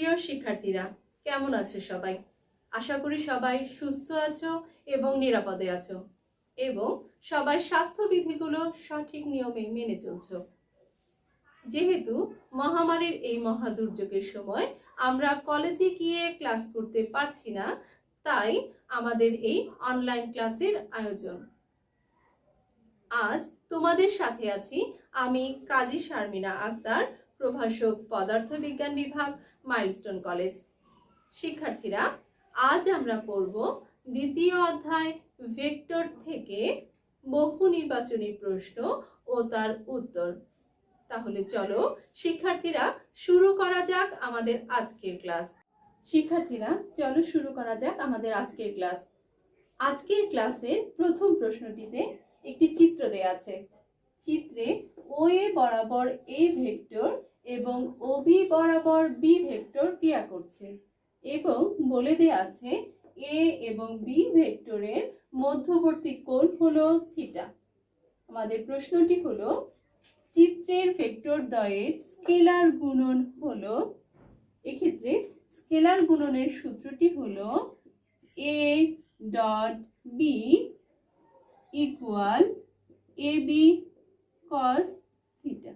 প্রিয় শিক্ষার্থীরা, কেমন আছো সবাই? আশা করি সবাই সুস্থ আছো এবং নিরাপদে আছো এবং সবাই স্বাস্থ্যবিধিগুলো সঠিক নিয়মে মেনে চলছো। যেহেতু মহামারীর এই মহা দুর্যোগের সময় আমরা কলেজে গিয়ে ক্লাস করতে পারছি না, তাই আমাদের এই অনলাইন ক্লাসের আয়োজন। আজ তোমাদের সাথে আছি আমি কাজী শারমিনা আক্তার, প্রভাষক পদার্থবিজ্ঞান বিভাগ, মাইলস্টোন কলেজ। শিক্ষার্থীরা, আজ আমরা পড়ব দ্বিতীয় অধ্যায় ভেক্টর থেকে বহু নির্বাচনী প্রশ্ন ও তার উত্তর। তাহলে চলো শিক্ষার্থীরা শুরু করা যাক আমাদের আজকের ক্লাস। আজকের ক্লাসের প্রথম প্রশ্নটিতে একটি চিত্র দেয়া আছে। চিত্রে OA বরাবর A ভেক্টর এবং OB বরাবর B ভেক্টর ক্রিয়া করছে এবং বলে দেয়া আছে A এবং B ভেক্টরের মধ্যবর্তী কোণ হলো থিটা। আমাদের প্রশ্নটি হলো চিত্রের ভেক্টর দ্বয়ের স্কেলার গুণন হলো, এক্ষেত্রে স্কেলার গুণনের সূত্রটি হলো A dot B equal AB cos theta.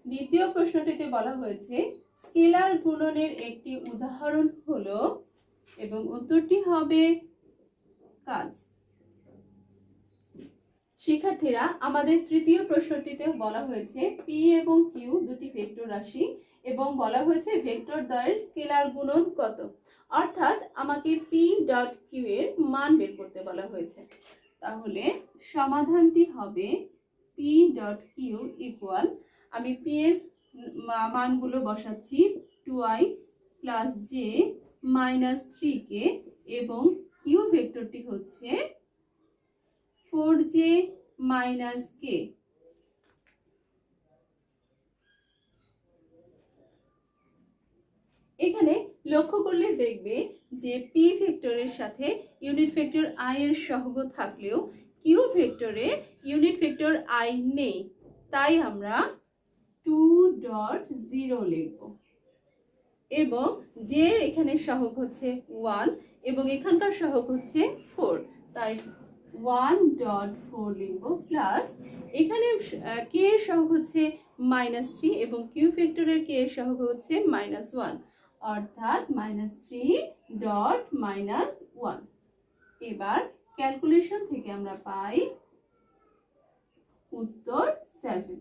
দ্বিতীয় প্রশ্নটিতে বলা হয়েছে স্কেলার গুণনের একটি উদাহরণ হলো এবং উত্তরটি হবে কাজ। শিক্ষার্থীরা, আমাদের তৃতীয় প্রশ্নটিতে বলা হয়েছে P এবং Q দুটি ভেক্টর রাশি এবং বলা হয়েছে ভেক্টর দ্বয়ের স্কেলার গুণন কত, অর্থাৎ আমাকে P ডট Q এর মান বের করতে বলা হয়েছে। তাহলে সমাধানটি হবে P ডট Q ইকুয়াল, আমি P এর মানগুলো বসাচ্ছি 2i plus j minus 3k এবং Q ভেক্টরটি হচ্ছে 4j মাইনাস k। এখানে লক্ষ্য করলে দেখবে যে P ভেক্টরের সাথে ইউনিট ভেক্টর i এর সহগ থাকলেও Q ভেক্টরে ইউনিট ভেক্টর i নেই, তাই আমরা 2.0 লিখব এবং j এখানে সহগ হচ্ছে 1 এবং এখানকার সহগ হচ্ছে 4, তাই 1.4 লিখব প্লাস এখানে k এর সহগ হচ্ছে -3 এবং Q ভেক্টরের k এর সহগ হচ্ছে -1, অর্থাৎ -3.1। এবার ক্যালকুলেশন থেকে আমরা পাই উত্তর 7।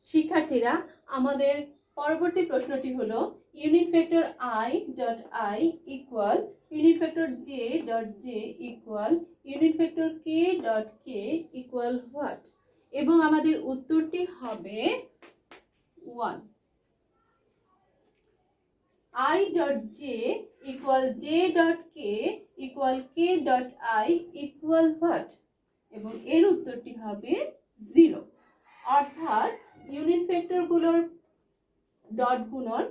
শিক্ষার্থীরা, আমাদের পরবর্তী প্রশ্নটি হলো unit vector i dot i equal unit vector j dot j equal unit vector k dot k equal what, এবং আমাদের উত্তরটি হবে 1। i dot j equal j dot k equal k dot i equal what, এবং এর উত্তরটি হবে 0, অর্থাৎ unit ভেক্টরগুলোর dot গুণন,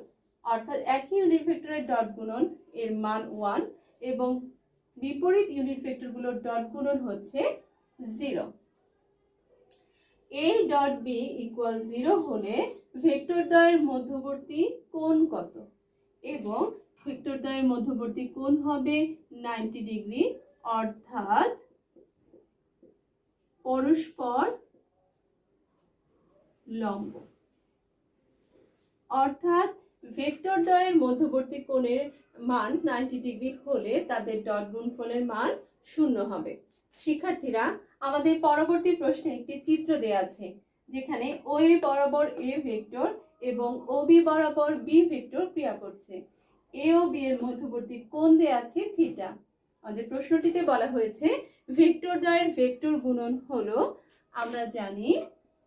অর্থাৎ একই ইউনিট ভেক্টরের ডট গুণন এর মান 1 এবং বিপরীত ইউনিট ভেক্টরগুলোর ডট গুণন হচ্ছে 0। A ডট B ইকুয়াল 0 হলে ভেক্টর দ্বয়ের মধ্যবর্তী কোণ কত, এবং ভেক্টর দ্বয়ের মধ্যবর্তী কোণ হবে 90 ডিগ্রি, অর্থাৎ পরস্পর লম্ব। অর্থাৎ ভেক্টর দ্বয়ের মধ্যবর্তী কোণের মান 90 ডিগ্রি হলে তাদের ডট গুণফলের মান 0 হবে। শিক্ষার্থীরা, আমাদের পরবর্তী প্রশ্নে একটি চিত্র দেয়া আছে যেখানে OA বরাবর A ভেক্টর এবং OB বরাবর B ভেক্টর ক্রিয়া করছে। A ও B এর মধ্যবর্তী কোণ দেয়া আছে থিটা। আমাদের প্রশ্নটিতে বলা হয়েছে ভেক্টর দ্বয়ের ভেক্টর গুণন হলো, আমরা জানি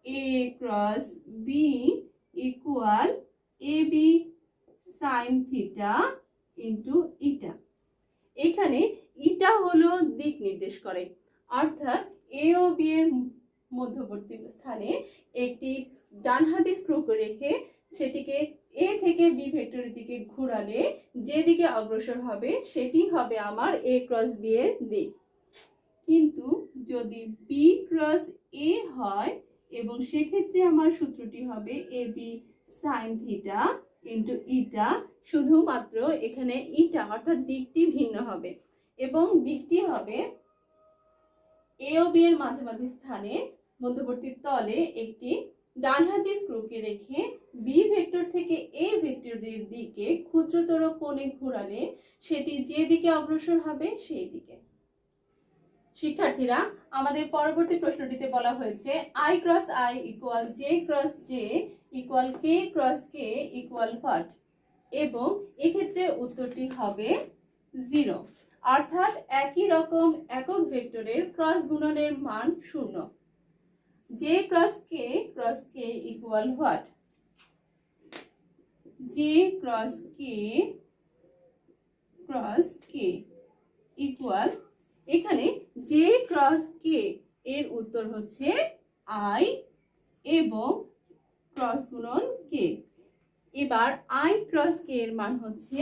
A cross B equal AB sin theta into ইটা। এখানে ইটা হলো দিক নির্দেশ করে, অর্থাৎ A ও B এর মধ্যবর্তী স্থানে একটি ডানহাতি স্ক্রু রেখে সেটিকে A থেকে B ভেক্টরের দিকে ঘোরালে যেদিকে অগ্রসর হবে সেটি হবে আমার A ক্রস B এর দিক। কিন্তু যদি B ক্রস A হয় এবং সেক্ষেত্রে আমার সূত্রটি হবে A B sine theta into eta, শুধুমাত্র এখানে ইটা অর্থাৎ দিকটি ভিন্ন হবে এবং দিকটি হবে এ ও বি এর মাঝামাঝি স্থানে মধ্যবর্তী তলে একটি ডানহাতি স্ক্রুকে রেখে বি ভেক্টর থেকে এ ভেক্টরের দিকে ক্ষুদ্রতর কোণে ঘোরালে সেটি যে দিকে অগ্রসর হবে সেই দিকে। শিক্ষার্থীরা, আমাদের পরবর্তী প্রশ্নটিতে বলা হয়েছে I cross I equal J cross J equal K cross K equal what, এবং এক্ষেত্রে উত্তরটি হবে 0, অর্থাৎ একই রকম একক ভেক্টরের ক্রস গুণনের মান 0। J cross K equal what, J cross K equal, এখানে J ক্রস K এর উত্তর হচ্ছে I এবং ক্রস গুণন K। এবার I ক্রস K এর মান হচ্ছে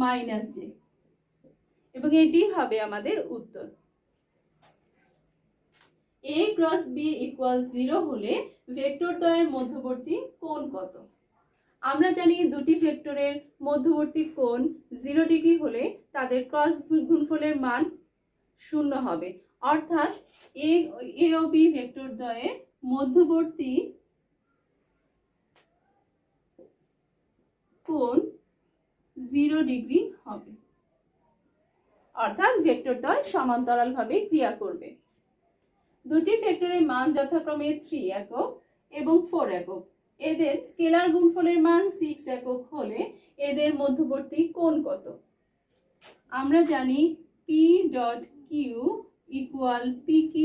মাইনাস J এবং এটি হবে আমাদের উত্তর। A ক্রস B ইকুয়াল 0 হলে ভেক্টর দ্বয়ের মধ্যবর্তী কোণ কত? আমরা জানি দুটি ভেক্টরের মধ্যবর্তী কোণ 0 ডিগ্রি হলে তাদের ক্রস গুণফলের মান 0 হবে, অর্থাৎ এ ও বি ভেক্টর দ্বয়ের মধ্যবর্তী কোণ 0 ডিগ্রি হবে, অর্থাৎ ভেক্টর দ্বয় সমান্তরালভাবে ক্রিয়া করবে। দুটি ভেক্টরের মান যথাক্রমে 3 একক এবং 4 একক। এদের স্কেলার গুণফলের মান 6 একক হলে এদের মধ্যবর্তী কোণ কত? আমরা জানি P dot Q equal PQ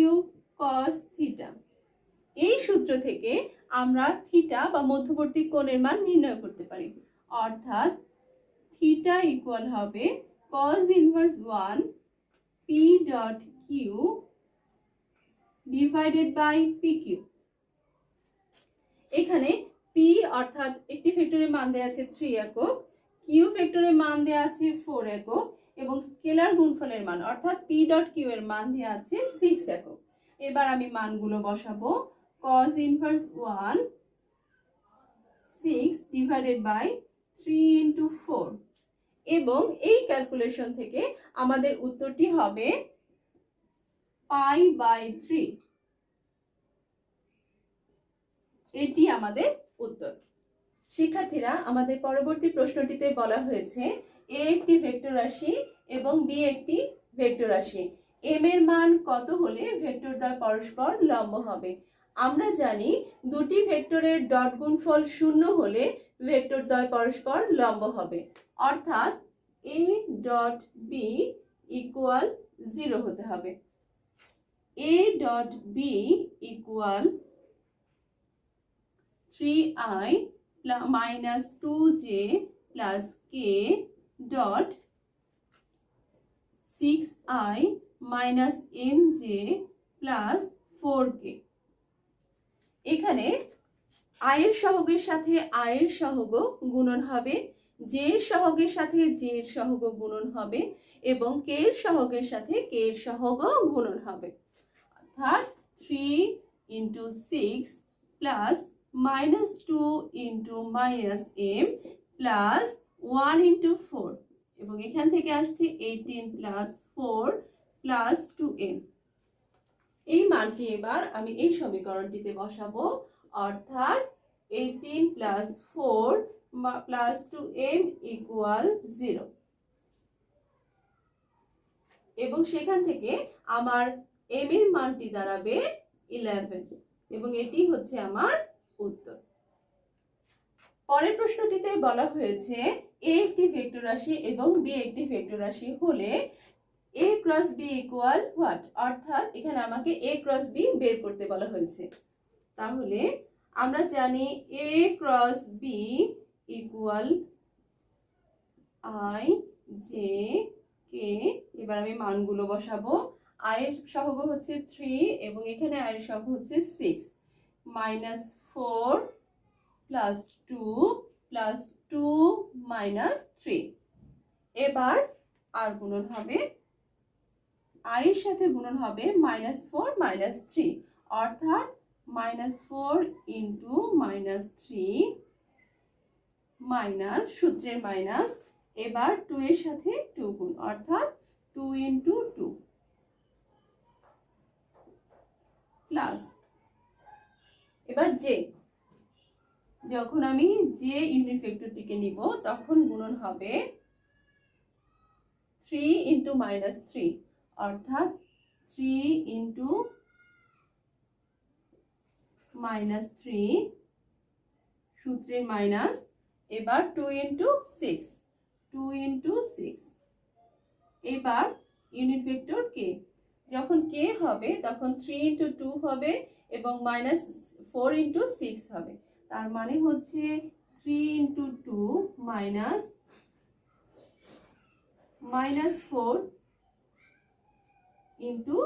cos theta. এই সূত্র থেকে আমরা থিটা বা মধ্যবর্তী কোণের মান নির্ণয় করতে পারি, অর্থাৎ থিটা ইকুয়াল হবে cos inverse 1 P dot Q divided by PQ। এখানে P অর্থাৎ একটি ভেক্টরের মান দেওয়া আছে 3 একক, Q ভেক্টরের মান দেওয়া আছে 4 একক এবং স্কেলার গুণফলের মান অর্থাৎ P ডট কিউ এর মান দেওয়া আছে 6 একক। এবার আমি মানগুলো বসাবো। cos inverse 1 6 divided by 3 into 4, এবং এই ক্যালকুলেশন থেকে আমাদের উত্তরটি হবে পাই বাই 3। এটি আমাদের উত্তর। শিক্ষার্থীরা, আমাদের পরবর্তী প্রশ্নটিতে বলা হয়েছে এ একটি ভেক্টর রাশি এবং বি একটি ভেক্টর রাশি, এম এর মান কত হলে ভেক্টর দ্বয় পরস্পর লম্ব হবে? আমরা জানি দুটি ভেক্টরের ডট গুণফল 0 হলে ভেক্টর দ্বয় পরস্পর লম্ব হবে, অর্থাৎ এ ডট বি ইকুয়াল 0 হতে হবে। A dot B equal 3i minus 2j plus k dot 6i minus mj plus 4k। এখানে i এর সহগের সাথে i এর সহগ গুণন হবে, j এর সহগের সাথে j এর সহগ গুণন হবে এবং k এর সহগের সাথে k এর সহগ গুণন হবে, অর্থাৎ 3 into 6 plus minus 2 into minus m plus 1 into 4, এবং এখান থেকে আসছে 18 plus 4 plus 2m। এই মানটি এবার আমি এই সমীকরণটিতে বসাবো, অর্থাৎ 18 plus 4 plus 2m equal 0, এবং সেখান থেকে আমার m এর মানটি দাঁড়াবে 11, এবং এটি হচ্ছে আমার উত্তর। পরের প্রশ্নটিতে বলা হয়েছে এ একটি ভেক্টর রাশি এবং বি একটি ভেক্টর রাশি হলে এ ক্রস বি ইকুয়াল হোয়াট, অর্থাৎ এখানে আমাকে এ ক্রস বি বের করতে বলা হয়েছে। তাহলে আমরা জানি A cross B equal I J K. এবার আমি মানগুলো বসাবো। আই এর সহগ হচ্ছে 3 এবং এখানে আই এর সহগ হচ্ছে 6, minus 4 plus 2 plus 2 minus 3। এবার আর গুণন হবে, i এর সাথে গুণন হবে minus 4 minus 3, অর্থাৎ -4 ইন্টু -3 মাইনাস সূত্রের মাইনাস, এবার 2 এর সাথে 2 গুণ, অর্থাৎ 2 ইন্টু 2 প্লাস, এবার জে, যখন আমি জে ইউনিট ভেক্টরটিকে নিব তখন গুণন হবে 3 ইন্টু -3, অর্থাৎ 3 ইন্টু -3 সূত্রের মাইনাস, এবার 2 ইন্টু 6, 2 ইন্টু 6, এবার ইউনিট ভেক্টর কে, যখন কে হবে তখন 3 ইন্টু 2 হবে এবং -4 ইন্টু 6 হবে, তার মানে হচ্ছে 3 ইন্টু 2 -4 ইন্টু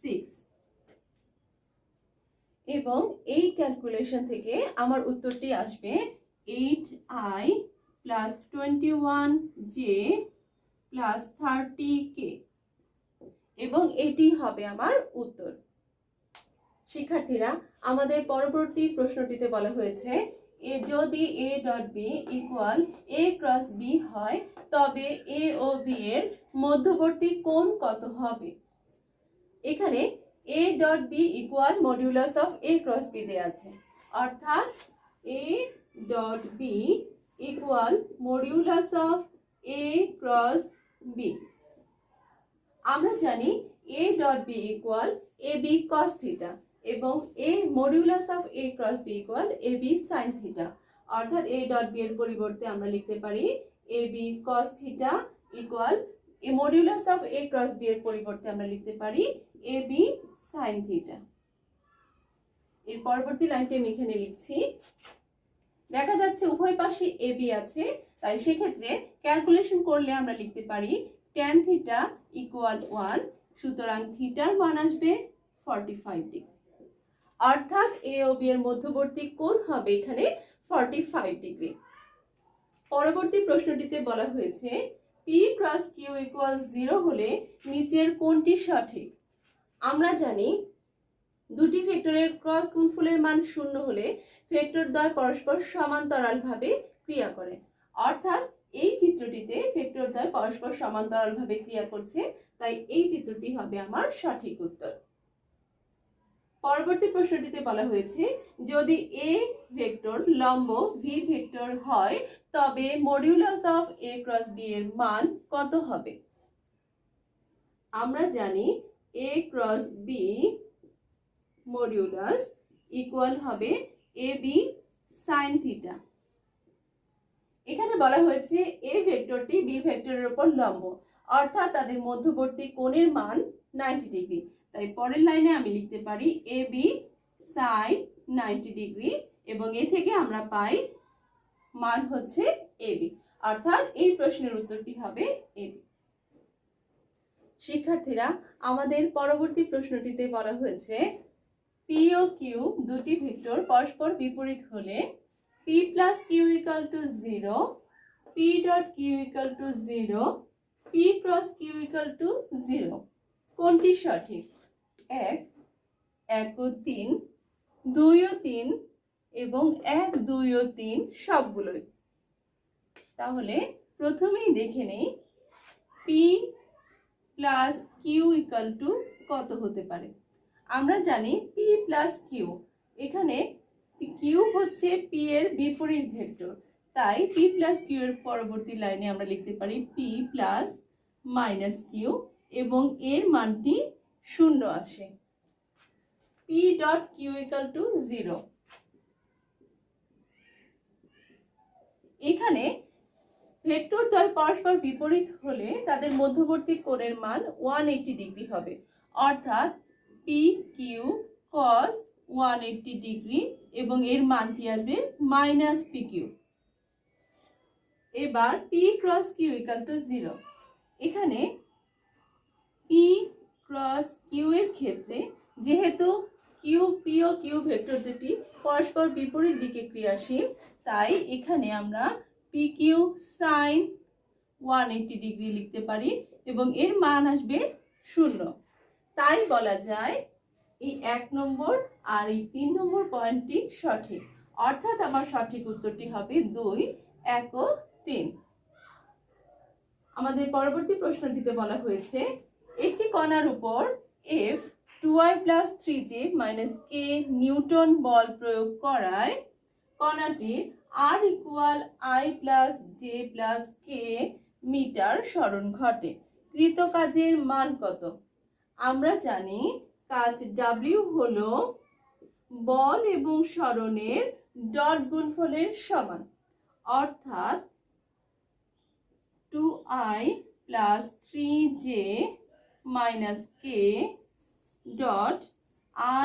6, এবং এই ক্যালকুলেশন থেকে আমার উত্তরটি আসবে 8i plus 21j plus 30k, এবং এটি হবে আমার উত্তর। শিক্ষার্থীরা, আমাদের পরবর্তী প্রশ্নটিতে বলা হয়েছে যদি a dot b equal a cross b হয় তবে a ও b এর মধ্যবর্তী কোণ কত হবে। এখানে a dot b equal modulus of a cross b দেয়া আছে, অর্থাৎ a dot b equal modulus of a cross b। আমরা জানি a dot b equal ab cos theta এবং a modulus of a cross b equal ab sin theta, অর্থাৎ a dot b এর পরিবর্তে আমরা লিখতে পারি ab cos theta equal a modulus of a cross b এর পরিবর্তে আমরা লিখতে পারি ab sin থিটা। এর পরবর্তী লাইনটি আমি এখানে লিখছি। দেখা যাচ্ছে উভয় পাশে ab আছে, তাই সেক্ষেত্রে ক্যালকুলেশন করলে আমরা লিখতে পারি tan থিটা ইকুয়াল 1, সুতরাং থিটার মান আসবে 45 ডিগ্রি, অর্থাৎ a ও b এর মধ্যবর্তী কোণ হবে এখানে 45 ডিগ্রি। পরবর্তী প্রশ্নটিতে বলা হয়েছে p ক্রস q ইকুয়াল 0 হলে নিচের কোনটি সঠিক। আমরা জানি দুটি ভেক্টরের ক্রস গুণফলের মান 0 হলে ভেক্টর দ্বয় পরস্পর সমান্তরালভাবে ক্রিয়া করে, অর্থাৎ এই চিত্রটিতে ভেক্টর দ্বয় পরস্পর সমান্তরালভাবে ক্রিয়া করছে, তাই এই চিত্রটি হবে আমার সঠিক উত্তর। পরবর্তী প্রশ্নটিতে বলা হয়েছে যদি a ভেক্টর লম্ব v ভেক্টর হয় তবে modulus of a cross b এর মান কত হবে। আমরা জানি a cross b modulus equal হবে ab sin থিটা। এখানে বলা হয়েছে a ভেক্টরটি b ভেক্টরের উপর লম্ব, অর্থাৎ তাদের মধ্যবর্তী কোণের মান 90 ডিগ্রি, তাই পরের লাইনে আমি লিখতে পারি ab sin 90 ডিগ্রি, এবং এ থেকে আমরা পাই মান হচ্ছে ab, অর্থাৎ এই প্রশ্নের উত্তরটি হবে ab। শিক্ষার্থীরা, আমাদের পরবর্তী প্রশ্নটিতে বলা হয়েছে p ও q দুটি ভেক্টর পরস্পর বিপরীত হলে p plus q equal to 0, p dot q equal to 0, p cross q equal to 0, কোনটি সঠিক। 1, 1 ও 3, 2 ও 3 এবং 1, 2 ও 3 সবগুলোই। তাহলে প্রথমেই দেখে নেই p plus q equal to কত হতে পারে। আমরা জানি p প্লাস q, এখানে q হচ্ছে p এর বিপরীত ভেক্টর, তাই p প্লাস q এর পরবর্তী লাইনে আমরা লিখতে পারি p প্লাস মাইনাস q, এবং এর মানটি 0 আসে। p dot q equal to 0। এখানে ভেক্টর দ্বয় পরস্পর বিপরীত হলে তাদের মধ্যবর্তী কোণের মান 180 ডিগ্রি হবে, অর্থাৎ pq cos 180 ডিগ্রি, এবং এর মানটি আসবে মাইনাস pq। এবার p cross q equal to 0। এখানে p ক্রস q এর ক্ষেত্রে যেহেতু p ও q ভেক্টর দুটি পরস্পর বিপরীত দিকে ক্রিয়াশীল, তাই এখানে আমরা pq sin 180 ডিগ্রি লিখতে পারি, এবং এর মান আসবে 0। তাই বলা যায় এই 1 নম্বর আর এই 3 নম্বর পয়েন্টটি সঠিক, অর্থাৎ আমার সঠিক উত্তরটি হবে 2, 1 ও 3। আমাদের পরবর্তী প্রশ্নটিতে বলা হয়েছে একটি কণার উপর F 2i + 3j - k Newton বল প্রয়োগ করায় কণাটির R = I + j + k metre সরণ ঘটে। কৃত কাজের মান কত? আমরা জানি কাজ W হলো বল এবং সরণের ডট গুণফলের সমান, অর্থাৎ 2i + 3j - k dot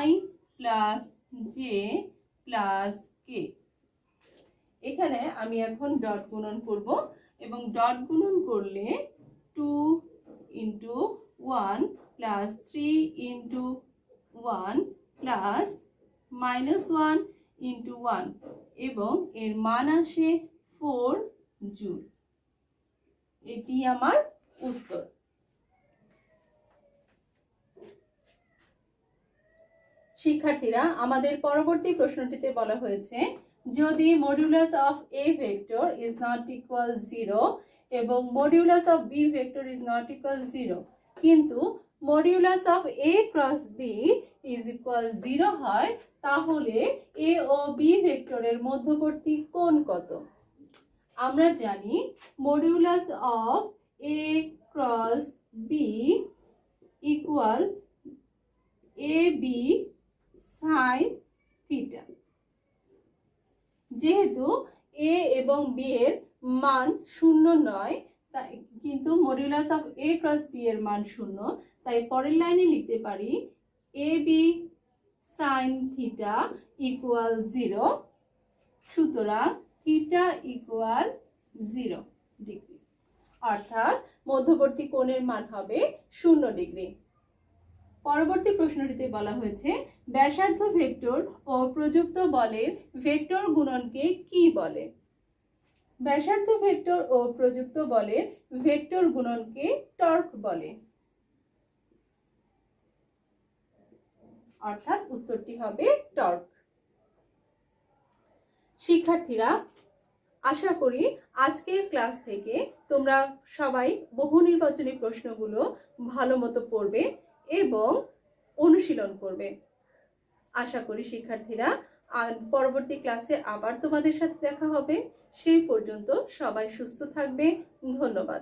I + j + k। এখানে আমি এখন ডট গুণন করব এবং ডট গুণন করলে 2 × 1 + 3 × 1 + -1 × 1 এবং এর মান আসে 4 জুল। এটি আমার উত্তর। শিক্ষার্থীরা, আমাদের পরবর্তী প্রশ্নটিতে বলা হয়েছে যদি modulus of A vector is not equal 0 এবং modulus of B vector is not equal 0 কিন্তু modulus of A cross B is equal 0 হয়, তাহলে এ ও বি ভেক্টরের মধ্যবর্তী কোণ কত? আমরা জানি modulus of A cross B equal A B sine theta. যেহেতু এ এবং বি এর মান 0 নয়, তাই কিন্তু modulus of A cross B এর মান 0, তাই পরের লাইনে লিখতে পারি A B sine theta equal 0, সুতরাং থিটা ইকুয়াল 0 ডিগ্রি, অর্থাৎ মধ্যবর্তী কোণের মান হবে 0 ডিগ্রি। পরবর্তী প্রশ্নটিতে বলা হয়েছে ব্যাসার্ধ ভেক্টর ও প্রযুক্ত বলের ভেক্টর গুণনকে কি বলে? ব্যাসার্ধ ভেক্টর ও প্রযুক্ত বলের ভেক্টর গুণনকে টর্ক বলে, অর্থাৎ উত্তরটি হবে টর্ক। শিক্ষার্থীরা, আশা করি আজকের ক্লাস থেকে তোমরা সবাই বহু নির্বাচনী প্রশ্নগুলো ভালো মতো পড়বে এবং অনুশীলন করবে। আশা করি শিক্ষার্থীরা, আর পরবর্তী ক্লাসে আবার তোমাদের সাথে দেখা হবে। সেই পর্যন্ত সবাই সুস্থ থাকবে। ধন্যবাদ।